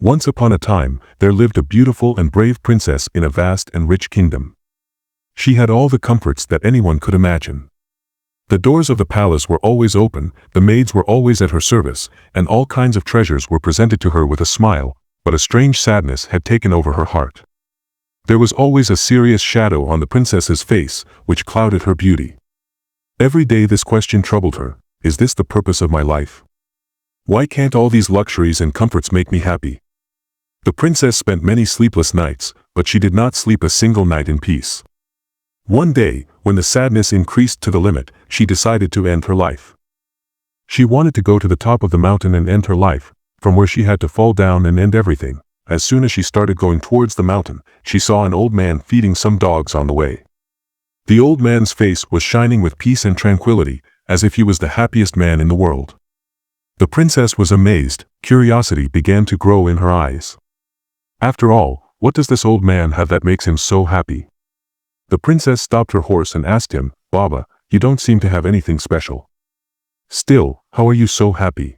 Once upon a time, there lived a beautiful and brave princess in a vast and rich kingdom. She had all the comforts that anyone could imagine. The doors of the palace were always open, the maids were always at her service, and all kinds of treasures were presented to her with a smile, but a strange sadness had taken over her heart. There was always a serious shadow on the princess's face, which clouded her beauty. Every day this question troubled her: is this the purpose of my life? Why can't all these luxuries and comforts make me happy? The princess spent many sleepless nights, but she did not sleep a single night in peace. One day, when the sadness increased to the limit, she decided to end her life. She wanted to go to the top of the mountain and end her life, from where she had to fall down and end everything. As soon as she started going towards the mountain, she saw an old man feeding some dogs on the way. The old man's face was shining with peace and tranquility, as if he was the happiest man in the world. The princess was amazed. Curiosity began to grow in her eyes. After all, what does this old man have that makes him so happy? The princess stopped her horse and asked him, "Baba, you don't seem to have anything special. Still, how are you so happy?"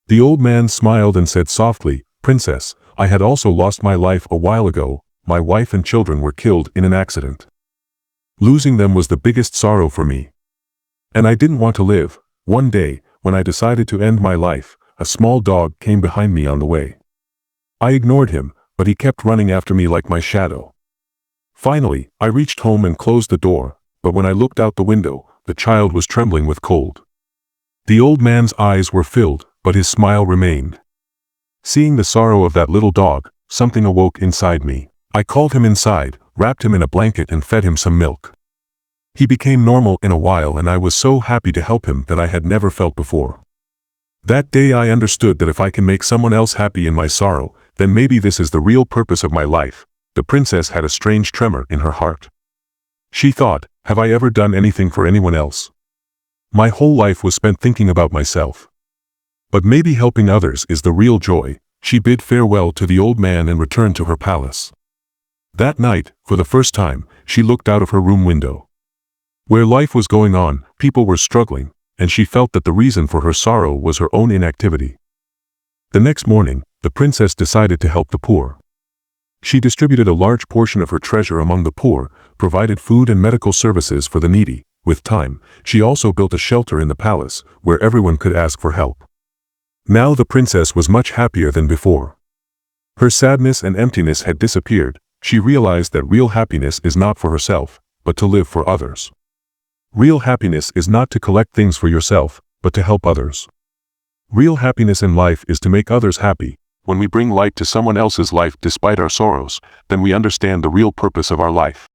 The old man smiled and said softly, "Princess, I had also lost my life a while ago. My wife and children were killed in an accident. Losing them was the biggest sorrow for me. And I didn't want to live. One day, when I decided to end my life, a small dog came behind me on the way. I ignored him, but he kept running after me like my shadow. Finally, I reached home and closed the door, but when I looked out the window, the child was trembling with cold." The old man's eyes were filled, but his smile remained. Seeing the sorrow of that little dog, something awoke inside me. I called him inside, wrapped him in a blanket and fed him some milk. He became normal in a while, and I was so happy to help him that I had never felt before. That day I understood that if I can make someone else happy in my sorrow, then maybe this is the real purpose of my life. The princess had a strange tremor in her heart. She thought, have I ever done anything for anyone else? My whole life was spent thinking about myself. But maybe helping others is the real joy. She bid farewell to the old man and returned to her palace. That night, for the first time, she looked out of her room window. Where life was going on, people were struggling, and she felt that the reason for her sorrow was her own inactivity. The next morning, the princess decided to help the poor. She distributed a large portion of her treasure among the poor, provided food and medical services for the needy. With time, she also built a shelter in the palace, where everyone could ask for help. Now the princess was much happier than before. Her sadness and emptiness had disappeared. She realized that real happiness is not for herself, but to live for others. Real happiness is not to collect things for yourself, but to help others. Real happiness in life is to make others happy. When we bring light to someone else's life despite our sorrows, then we understand the real purpose of our life.